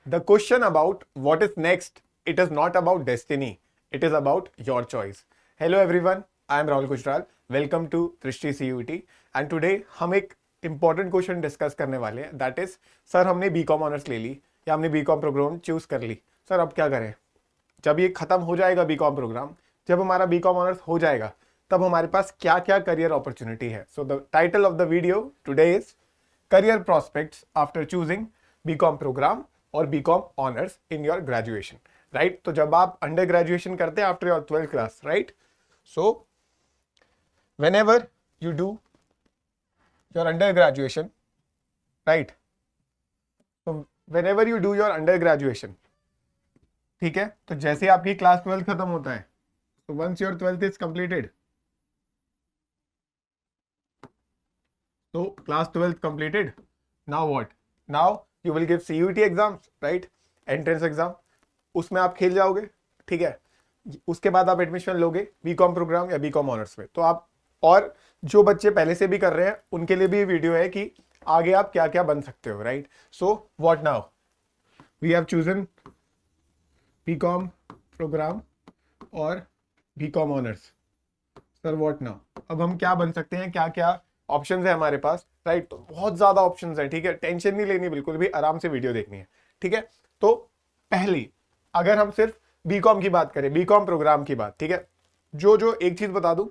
The question about what is next, it is not about destiny. It is about your choice. Hello everyone, I am Rahul Gujral. Welcome to Trishti CUT. And today हम एक important question discuss करने वाले हैं. That is, sir हमने BCom honours ले ली या हमने BCom programme choose कर ली. सर अब क्या करें? जब ये खत्म हो जाएगा BCom प्रोग्राम, जब हमारा BCom ऑनर्स हो जाएगा, तब हमारे पास क्या क्या करियर अपॉर्चुनिटी है. So the title of the video today is career prospects after choosing BCom programme और BCom honours in your graduation. Right, तो जब आप अंडर ग्रेजुएशन करते हैं after your 12th class, right, so whenever you do your under graduation, right, so whenever you do your under graduation, ठीक है, तो जैसे आपकी क्लास 12 खत्म होता है, so once your 12th is completed, so class 12th completed, now what? Now you will give CUT exams, right, entrance exam, उसमें आप खेल जाओगे, ठीक है. उसके बाद आप एडमिशन लोगे BCom प्रोग्राम या BCom ऑनर्स में. तो आप, और जो बच्चे पहले से भी कर रहे हैं उनके लिए भी वीडियो है कि आगे आप क्या क्या बन सकते हो. Right, so what now, we have chosen BCom programme और BCom honours. Sir what now, अब हम क्या बन सकते हैं, क्या क्या ऑप्शंस है हमारे पास. राइट, तो बहुत ज्यादा ऑप्शंस है, ठीक है, टेंशन नहीं लेनी, बिल्कुल भी आराम से वीडियो देखनी है, ठीक है. तो पहली, अगर हम सिर्फ BCom की बात करें, BCom प्रोग्राम की बात, ठीक है, जो एक चीज बता दूं,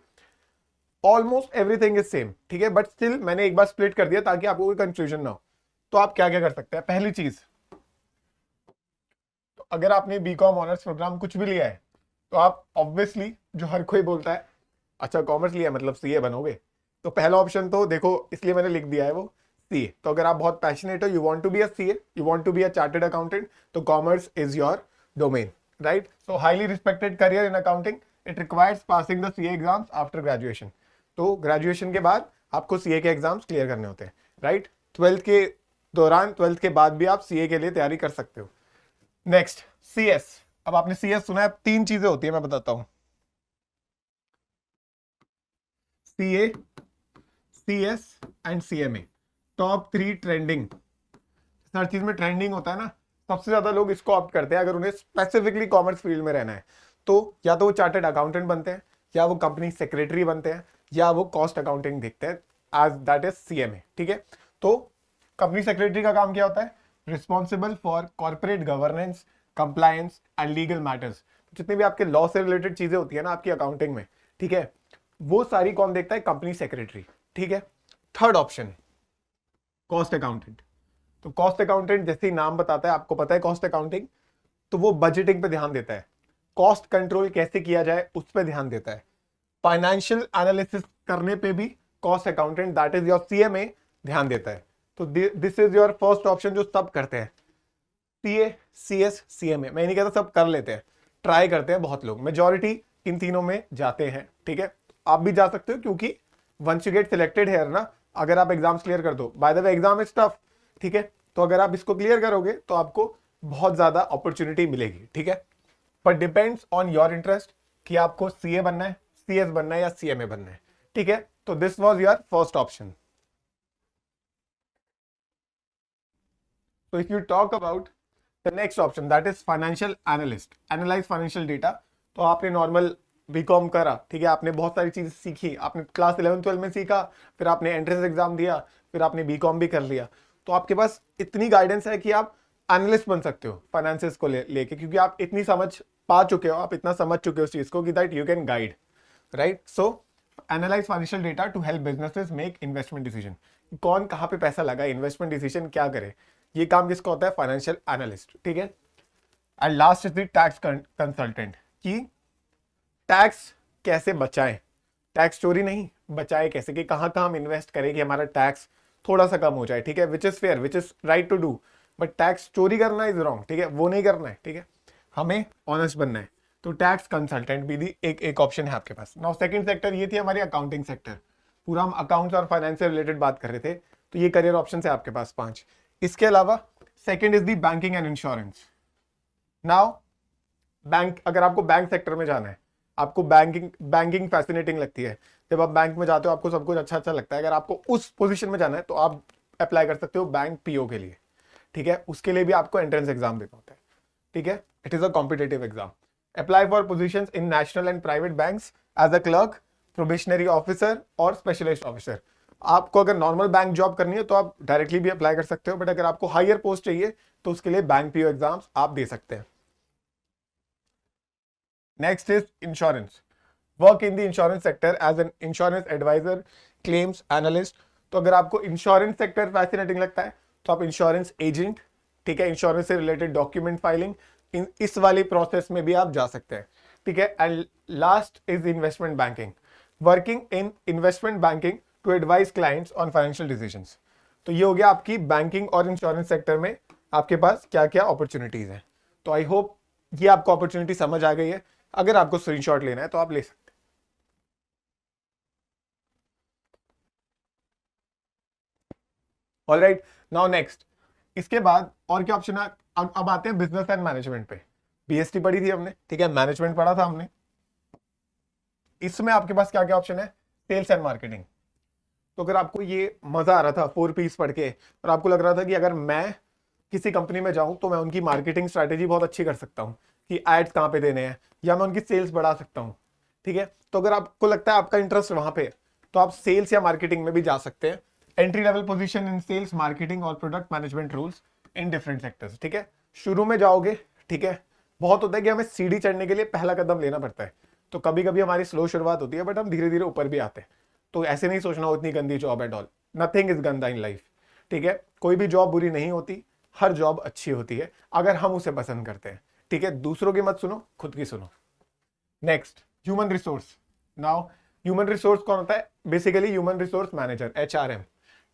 ऑलमोस्ट एवरीथिंग इज सेम, ठीक है, बट स्टिल मैंने एक बार स्प्लिट कर दिया ताकि आपको कोई कंफ्यूजन ना हो. तो आप क्या क्या कर सकते हैं. पहली चीज, तो अगर आपने BCom ऑनर्स प्रोग्राम कुछ भी लिया है, तो आप ऑब्वियसली, जो हर कोई बोलता है, अच्छा कॉमर्स लिया मतलब CA बनोगे, तो पहला ऑप्शन तो देखो, इसलिए मैंने लिख दिया है वो CA. तो अगर आप बहुत पैशनेट हो, you want to be a CA, you want to be a chartered accountant, तो commerce is your domain. Right, so highly respected career in accounting, it requires passing the CA exams after graduation. तो graduation के बाद आपको CA के exams clear करने होते हैं. Right, 12th के दौरान, 12th के बाद भी आप CA के लिए तैयारी कर सकते हो. Next, CS. अब आपने CS सुना है, 3 चीजें होती है, मैं बताता हूं. CA, CS and CMA, top 3 trending. हर चीज में ट्रेंडिंग होता है ना, सबसे ज्यादा लोग इसको ऑप्ट करते हैं अगर उन्हें स्पेसिफिकली कॉमर्स फील्ड में रहना है. तो या तो वो चार्टर्ड अकाउंटेंट बनते हैं, या वो कंपनी सेक्रेटरी बनते हैं, या वो कॉस्ट अकाउंटिंग देखते हैं, एज दैट इज CMA. ठीक है, तो कंपनी सेक्रेटरी का काम क्या होता है? Responsible for corporate governance, compliance and legal matters. जितनी भी आपके लॉ से रिलेटेड चीजें होती है ना आपकी अकाउंटिंग में, ठीक है, वो सारी कौन देखता है? Company secretary. ठीक है. Third option, cost accountant. तो कॉस्ट अकाउंटेंट जैसे ही नाम बताता है, आपको पता है कॉस्ट अकाउंटिंग, तो वो बजटिंग पे ध्यान देता है, कॉस्ट कंट्रोल कैसे किया जाए उस पर ध्यान देता है, फाइनेंशियल एनालिसिस करने पे भी cost accountant, that is your CMA, ध्यान देता है. तो this is your first option जो सब करते हैं, CA, CS, CMA. मैं नहीं कहता सब कर लेते हैं, ट्राई करते हैं बहुत लोग, मेजॉरिटी इन तीनों में जाते हैं. ठीक है, आप भी जा सकते हो, क्योंकि once you get selected here ना, अगर आप एग्जाम्स क्लियर कर दो, by the way exam is tough, ठीक है, तो अगर आप इसको क्लियर करोगे तो आपको बहुत ज्यादा अपॉर्चुनिटी मिलेगी. ठीक है, पर डिपेंड्स ऑन योर इंटरेस्ट कि आपको CA बनना है, CS बनना है या CMA बनना है. ठीक है, तो this was your first option. So if you talk about the next option, that is financial analyst, analyze financial data. तो आपने नॉर्मल BCom करा, ठीक है, आपने बहुत सारी चीजें सीखी, आपने क्लास 11-12 में सीखा, फिर आपने एंट्रेंस एग्जाम दिया, फिर आपने BCom भी कर लिया, तो आपके पास इतनी गाइडेंस है कि आप एनालिस्ट बन सकते हो फाइनेंसेस को लेके, क्योंकि आप इतनी समझ पा चुके हो, आप इतना समझ चुके हो उस चीज को कि that you can guide. Right, so analyse financial data to help businesses make investment decision. कौन कहाँ पे पैसा लगाए, इन्वेस्टमेंट डिसीजन क्या करे, ये काम किसका होता है? Financial analyst. ठीक है, and last is the tax consultant, कि टैक्स कैसे बचाएं, टैक्स चोरी नहीं, बचाए कैसे, कि कहाँ कहाँ हम इन्वेस्ट करें कि हमारा टैक्स थोड़ा सा कम हो जाए. ठीक है, which is fair, which is right to do, but tax चोरी करना इज रॉन्ग. ठीक है, वो नहीं करना है. ठीक है, हमें ऑनेस्ट बनना है, तो टैक्स कंसल्टेंट भी एक ऑप्शन है आपके पास. नाउ सेकंड सेक्टर, ये थी हमारी अकाउंटिंग सेक्टर, पूरा हम अकाउंट्स और फाइनेंस से रिलेटेड बात कर रहे थे, तो ये करियर ऑप्शन है आपके पास 5. इसके अलावा second is the banking and insurance. Now bank, अगर आपको बैंक सेक्टर में जाना है, आपको बैंकिंग फैसिनेटिंग लगती है, जब आप बैंक में जाते हो आपको सब कुछ अच्छा अच्छा लगता है, अगर आपको उस पोजीशन में जाना है तो आप अप्लाई कर सकते हो बैंक PO के लिए. ठीक है, उसके लिए भी आपको एंट्रेंस एग्जाम देना होता है, ठीक है, it is a competitive exam. Apply for positions in national and private banks as a clerk, probationary officer और स्पेशलिस्ट ऑफिसर। आपको अगर नॉर्मल बैंक जॉब करनी है तो आप डायरेक्टली भी अप्लाई कर सकते हो, बट अगर आपको हायर पोस्ट चाहिए तो उसके लिए बैंक पीओ एग्जाम्स आप दे सकते हैं। Next is insurance, work in the insurance sector as an insurance advisor, claims analyst. तो अगर आपको इंश्योरेंस सेक्टर फैसिनेटिंग लगता है तो आप इंश्योरेंस एजेंट, ठीक है, इंश्योरेंस से रिलेटेड डॉक्यूमेंट फाइलिंग, इस वाली प्रोसेस में भी आप जा सकते हैं, ठीक है। And last is investment banking, working in investment banking to advise clients on financial decisions. तो ये हो गया आपकी बैंकिंग और इंश्योरेंस सेक्टर में आपके पास क्या क्या अपॉर्चुनिटीज हैं। तो आई होप ये आपको अपॉर्चुनिटी समझ आ गई है। अगर आपको स्क्रीनशॉट लेना है तो आप ले सकते हैं। ऑलराइट, नाउ नेक्स्ट, इसके बाद और क्या ऑप्शन है? अब आते हैं बिजनेस एंड मैनेजमेंट पे। बीएसटी पढ़ी थी हमने, ठीक है, मैनेजमेंट पढ़ा था हमने। इसमें आपके पास क्या क्या ऑप्शन है? Sales and marketing. तो अगर आपको ये मजा आ रहा था 4 पीस पढ़ के और आपको लग रहा था कि अगर मैं किसी कंपनी में जाऊं तो मैं उनकी मार्केटिंग स्ट्रैटेजी बहुत अच्छी कर सकता हूं कि एड्स कहां पे देने हैं या मैं उनकी सेल्स बढ़ा सकता हूं, ठीक है, तो अगर आपको लगता है आपका इंटरेस्ट वहां पे तो आप सेल्स या मार्केटिंग में भी जा सकते हैं। Entry level position in sales, marketing और product management rules in different sectors, ठीक है। शुरू में जाओगे, ठीक है, बहुत होता है कि हमें सीढ़ी चढ़ने के लिए पहला कदम लेना पड़ता है, तो कभी कभी हमारी स्लो शुरुआत होती है बट हम धीरे धीरे ऊपर भी आते हैं। तो ऐसे नहीं सोचना हो इतनी गंदी job at all, nothing is गंदा इन लाइफ, ठीक है, कोई भी जॉब बुरी नहीं होती, हर जॉब अच्छी होती है अगर हम उसे पसंद करते हैं, ठीक है। दूसरों की मत सुनो, खुद की सुनो। Next, human resource. Now human resource कौन होता है? Basically human resource manager, HRM,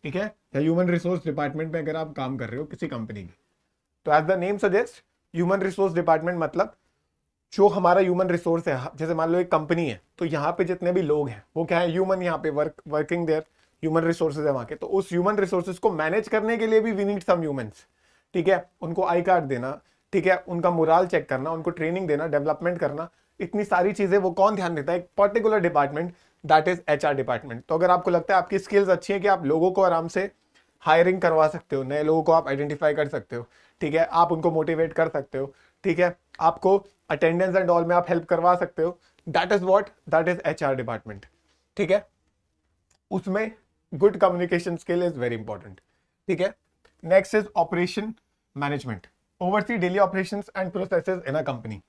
ठीक है, या ह्यूमन रिसोर्स डिपार्टमेंट में अगर आप काम कर रहे हो किसी कंपनी की, तो as the name suggest human resource department मतलब जो हमारा ह्यूमन रिसोर्स है, जैसे मान लो एक कंपनी है तो यहाँ पे जितने भी लोग हैं वो क्या है? ह्यूमन, यहाँ पे वर्किंग देयर ह्यूमन रिसोर्सेज है वहां के, तो उस ह्यूमन रिसोर्सेज को मैनेज करने के लिए भी वी नीड सम ह्यूमंस, ठीक है, उनको आई कार्ड देना, ठीक है, उनका मोरल चेक करना, उनको ट्रेनिंग देना, डेवलपमेंट करना, इतनी सारी चीजें वो कौन ध्यान देता है? एक particular department, that is HR department. तो अगर आपको लगता है आपकी स्किल्स अच्छी है कि आप लोगों को आराम से हायरिंग करवा सकते हो, नए लोगों को आप आइडेंटिफाई कर सकते हो, ठीक है, आप उनको मोटिवेट कर सकते हो, ठीक है, आपको अटेंडेंस एंड ऑल में आप हेल्प करवा सकते हो, that is what, that is HR department, ठीक है। उसमें good communication skill is very important, ठीक है। Next is operation management, oversee daily operations and processes in a company,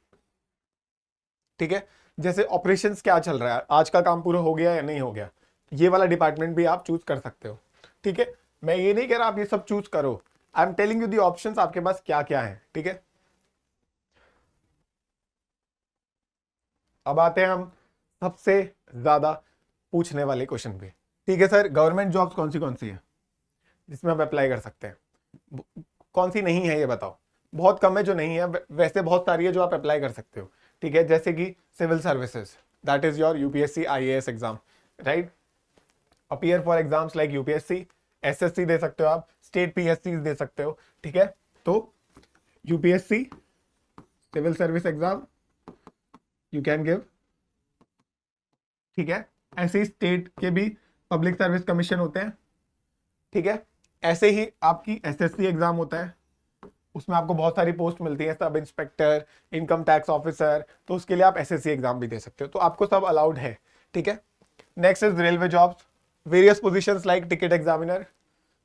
ठीक है, जैसे ऑपरेशंस क्या चल रहा है, आज का काम पूरा हो गया या नहीं हो गया, ये वाला डिपार्टमेंट भी आप चूज कर सकते हो, ठीक है। मैं ये नहीं कह रहा आप ये सब चूज करो, I am telling you the options आपके पास क्या क्या है, ठीक है। अब आते हैं हम सबसे ज्यादा पूछने वाले क्वेश्चन पे, ठीक है सर, गवर्नमेंट जॉब्स कौन सी है जिसमें हम अप्लाई कर सकते हैं? कौन सी नहीं है ये बताओ। बहुत कम है जो नहीं है, वैसे बहुत सारी है जो आप अप्लाई कर सकते हो, ठीक है, जैसे कि civil services, that is your UPSC IAS exam, right, appear for exams like UPSC, SSC दे सकते हो आप, स्टेट पीएससी दे सकते हो, ठीक है। तो UPSC, civil service exam you can give, ठीक है, ऐसे ही स्टेट के भी पब्लिक सर्विस कमीशन होते हैं, ठीक है, ऐसे ही आपकी एसएससी एग्जाम होता है, उसमें आपको बहुत सारी पोस्ट मिलती है, sub inspector, income tax officer, तो उसके लिए आप एसएससी एग्जाम भी दे सकते हो, तो आपको सब अलाउड है, ठीक है। Next is railway jobs, various positions like TikTok examiner,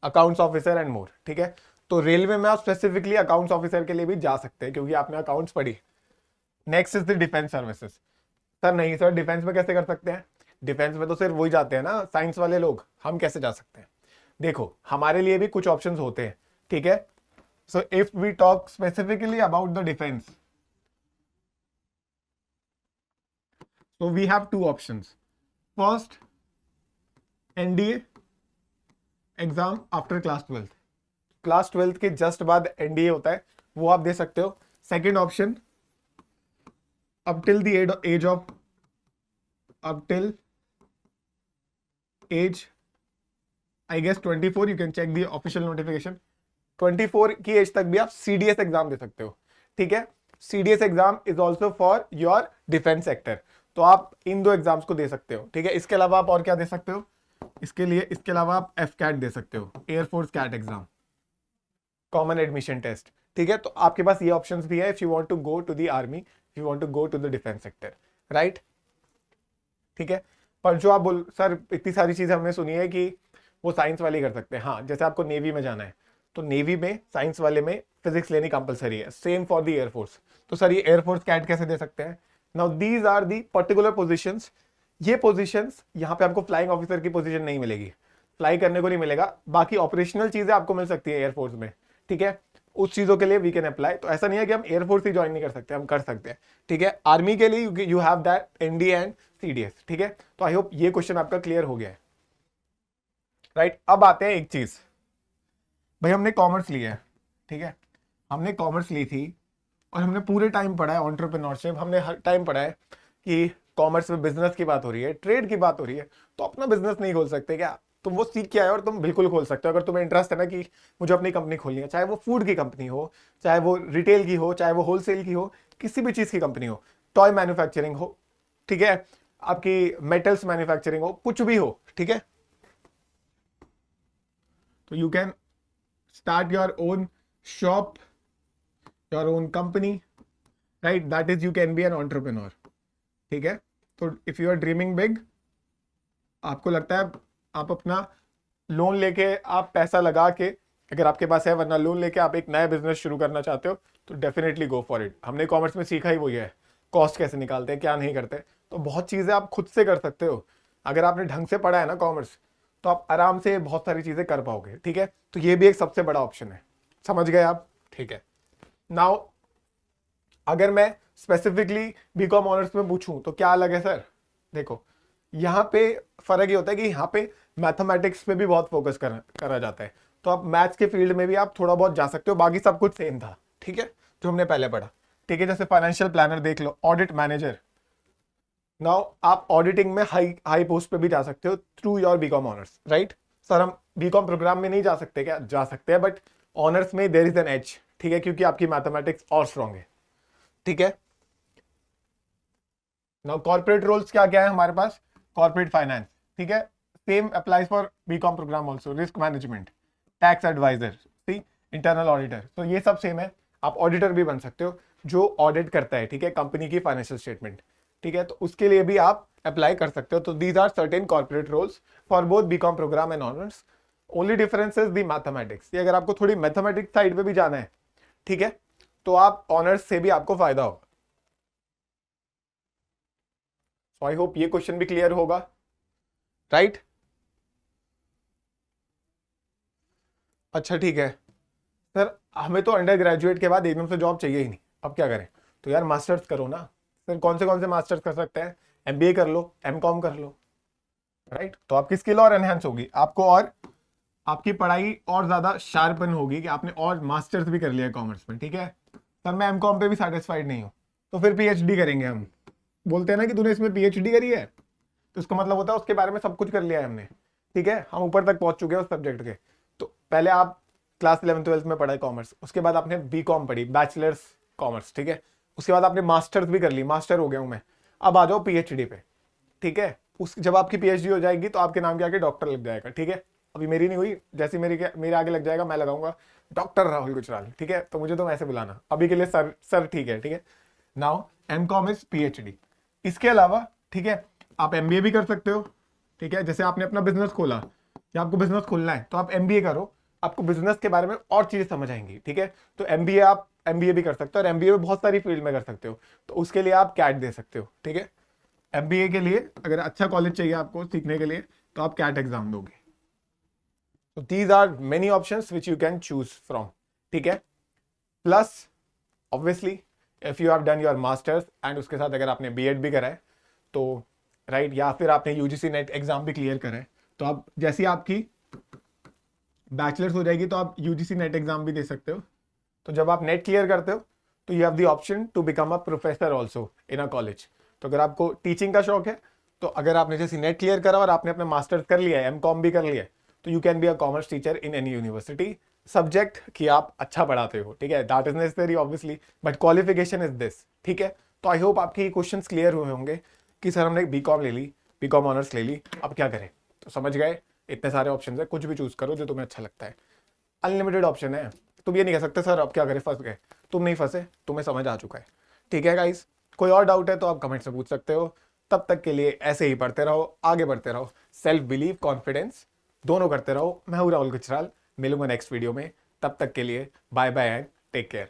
accounts officer and more, ठीक है। तो रेलवे में आप स्पेसिफिकली अकाउंट्स ऑफिसर के लिए भी जा सकते हैं क्योंकि आपने अकाउंट्स पढ़ी। Next is the defence services. Sir नहीं सर, डिफेंस में कैसे कर सकते हैं? डिफेंस में तो सिर्फ वही जाते हैं ना, साइंस वाले लोग, हम कैसे जा सकते हैं? देखो हमारे लिए भी कुछ ऑप्शंस होते हैं, ठीक है। So if we talk specifically about the defence, so we have two options. First, NDA exam after class 12th, class 12th के जस्ट बाद एनडीए होता है, वो आप दे सकते हो। Second option, up till the age of, up till age I guess 24, you can check the official notification, 24 की एज तक भी आप सीडीएस एग्जाम दे सकते हो, ठीक है। CDS exam is also for your defence sector, तो आप इन दो एग्जाम्स को दे सकते हो, ठीक है। इसके अलावा आप और क्या दे सकते हो? इसके अलावा आप एफ कैट दे सकते हो, air force CAT exam, common admission test, ठीक है। तो आपके पास ये ऑप्शंस भी है if you want to go to the army, if you want to go to the defence sector, right, ठीक है। पर जो आप बोल सर इतनी सारी चीजें हमने सुनी है कि वो साइंस वाले कर सकते हैं, हाँ, जैसे आपको नेवी में जाना है तो नेवी में साइंस वाले में फिजिक्स लेनी कंपलसरी है, सेम फॉर द एयरफोर्स। तो सर ये एयरफोर्स कैट कैसे दे सकते हैं? Now these are the particular positions, ये पोजीशंस यहाँ पे आपको फ्लाइंग ऑफिसर की पोजीशन नहीं मिलेगी, फ्लाई करने को नहीं मिलेगा, बाकी ऑपरेशनल चीजें आपको मिल सकती है एयरफोर्स में, ठीक है। उस चीजों के लिए वी कैन अप्लाई। तो ऐसा नहीं है कि हम एयरफोर्स ही ज्वाइन नहीं कर सकते, हम कर सकते हैं, ठीक है। आर्मी के लिए you have that ND and CDS, ठीक है। तो आई होप ये क्वेश्चन आपका क्लियर हो गया है, राइट। अब आते हैं एक चीज, भाई हमने कॉमर्स लिया है, ठीक है, हमने कॉमर्स ली थी और हमने पूरे टाइम पढ़ा है एंटरप्रेन्योरशिप, हमने हर टाइम पढ़ा है कि कॉमर्स में बिजनेस की बात हो रही है, ट्रेड की बात हो रही है, तो अपना बिजनेस नहीं खोल सकते क्या? तुम वो सीख के आए और तुम बिल्कुल खोल सकते हो अगर तुम्हें इंटरेस्ट है ना कि मुझे अपनी कंपनी खोलनी है, चाहे वो फूड की कंपनी हो, चाहे वो रिटेल की हो, चाहे वो होलसेल की हो, किसी भी चीज की कंपनी हो, टॉय मैन्युफैक्चरिंग हो, ठीक है, आपकी मेटल्स मैन्युफैक्चरिंग हो, कुछ भी हो, ठीक है। तो you can start your own shop, your own company, right? That is you can be an entrepreneur, ठीक है। तो if you are dreaming big, आपको लगता है आप अपना लोन लेके आप पैसा लगा के, अगर आपके पास है, वरना लोन लेके आप एक नया बिजनेस शुरू करना चाहते हो तो डेफिनेटली गो फॉर इट। हमने कॉमर्स में सीखा ही वही है, कॉस्ट कैसे निकालते हैं, क्या नहीं करते, तो बहुत चीजें आप खुद से कर सकते हो। अगर आपने ढंग से पढ़ा है ना कॉमर्स तो आप आराम से बहुत सारी चीजें कर पाओगे, ठीक है। तो ये भी एक सबसे बड़ा ऑप्शन है, समझ गए आप, ठीक है। नाउ अगर मैं स्पेसिफिकली बीकॉम ऑनर्स में पूछूं तो क्या अलग है सर? देखो यहाँ पे फर्क ये होता है कि यहाँ पे मैथमेटिक्स पे भी बहुत फोकस करा जाता है, तो आप मैथ्स के फील्ड में भी आप थोड़ा बहुत जा सकते हो, बाकी सब कुछ सेम था, ठीक है, जो हमने पहले पढ़ा, ठीक है। जैसे फाइनेंशियल प्लानर देख लो, ऑडिट मैनेजर, नाउ आप ऑडिटिंग में हाई पोस्ट पे भी जा सकते हो through your BCom honours, right. Sir हम बीकॉम प्रोग्राम में नहीं जा सकते क्या? जा सकते हैं, बट ऑनर्स में देयर इज एन एज, ठीक है, क्योंकि आपकी मैथमेटिक्स और स्ट्रॉन्ग है, ठीक है। नाउ कॉर्पोरेट रोल्स क्या क्या है हमारे पास? कॉर्पोरेट फाइनेंस, ठीक है, same applies for BCom programme also, risk management, tax advisor, see, internal auditor, तो ये सब सेम है। आप ऑडिटर भी बन सकते हो जो ऑडिट करता है, ठीक है, कंपनी की फाइनेंशियल स्टेटमेंट, ठीक है, तो उसके लिए भी आप अप्लाई कर सकते हो। तो these are certain corporate roles for both BCom programme and honours. Only difference is the mathematics, ये अगर आपको थोड़ी मैथमेटिक्स साइड पे भी जाना है, ठीक है, तो आप ऑनर्स से भी आपको फायदा होगा। सो आई होप ये क्वेश्चन भी क्लियर होगा, राइट। अच्छा ठीक है सर, हमें तो अंडर ग्रेजुएट के बाद एकदम से जॉब चाहिए ही नहीं, अब क्या करें? तो यार मास्टर्स करो ना। सर कौन से मास्टर्स कर सकते हैं? एमबीए कर लो, एमकॉम कर लो, राइट। तो आपकी स्किल और एनहेंस होगी, आपको और आपकी पढ़ाई और ज्यादा शार्पन होगी कि आपने और मास्टर्स भी कर लिया कॉमर्स में, ठीक है। सर मैं एमकॉम पे भी सेटिस्फाइड नहीं हूँ, तो फिर पीएचडी करेंगे हम। बोलते हैं ना कि तूने इसमें पीएचडी करी है, तो इसका मतलब होता है उसके बारे में सब कुछ कर लिया है हमने, ठीक है, हम ऊपर तक पहुंच चुके हैं उस सब्जेक्ट के। तो पहले आप क्लास 11th-12th में पढ़ाए कॉमर्स, उसके बाद आपने बीकॉम पढ़ी, बैचलर्स कॉमर्स, ठीक है, उसके बाद आपने मास्टर्स भी कर ली, मास्टर हो गया हूं मैं, अब आ जाओ पीएचडी पे, ठीक है। उस जब आपकी पीएचडी हो जाएगी तो आपके नाम के आगे डॉक्टर लग जाएगा, ठीक है। अभी मेरी नहीं हुई, जैसे मेरे आगे लग जाएगा मैं लगाऊंगा डॉक्टर राहुल गुजराल, ठीक है, तो मुझे तो ऐसे बुलाना, अभी के लिए सर सर, ठीक है, ठीक है। Now MCom is PhD. इसके अलावा, ठीक है, आप एमबीए भी कर सकते हो, ठीक है, जैसे आपने अपना बिजनेस खोला या आपको बिजनेस खोलना है तो आप एमबीए करो, आपको बिजनेस के बारे में और चीजें समझ आएंगी, ठीक है। तो एमबीए आप एमबीए भी कर सकते हो, और एमबीए में बहुत सारी फील्ड में कर सकते हो, तो उसके लिए आप कैट दे सकते हो, ठीक है। एमबीए के लिए अगर अच्छा कॉलेज चाहिए आपको सीखने के लिए तो आप कैट एग्जाम दोगे। तो these are many options which you can choose from, ठीक है। Plus obviously if you have done your masters and उसके साथ अगर आपने बीएड भी करा है तो राइट, या फिर आपने यूजीसी नेट एग्जाम भी क्लियर करा है, तो आप जैसी आपकी बैचलर्स हो जाएगी तो आप यूजीसी नेट एग्जाम भी दे सकते हो। तो जब आप नेट क्लियर करते हो तो you have the option to become a professor also in a college. तो अगर आपको टीचिंग का शौक है तो अगर आपने जैसे नेट क्लियर करा और आपने अपना मास्टर्स कर लिया है, एमकॉम भी कर लिया है, तो you can be a commerce teacher in any university, subject कि आप अच्छा पढ़ाते हो, ठीक है, that is necessary obviously, but qualification is this, ठीक है। तो आई होप आपके क्वेश्चन क्लियर हुए होंगे कि सर हमने बीकॉम ले ली, बीकॉम ऑनर्स ले ली, अब क्या करें? तो समझ गए, इतने सारे ऑप्शन है, कुछ भी चूज करो जो तुम्हें अच्छा लगता है, अनलिमिटेड ऑप्शन है, तुम ये नहीं कह सकते सर अब क्या करें, फंस गए। तुम नहीं फंसे, तुम्हें समझ आ चुका है। ठीक है गाइस, कोई और डाउट है तो आप कमेंट से पूछ सकते हो। तब तक के लिए ऐसे ही पढ़ते रहो, आगे बढ़ते रहो, सेल्फ बिलीव, कॉन्फिडेंस दोनों करते रहो। मैं हूं राहुल गुजराल, मिलूंगा नेक्स्ट वीडियो में। तब तक के लिए bye bye and take care.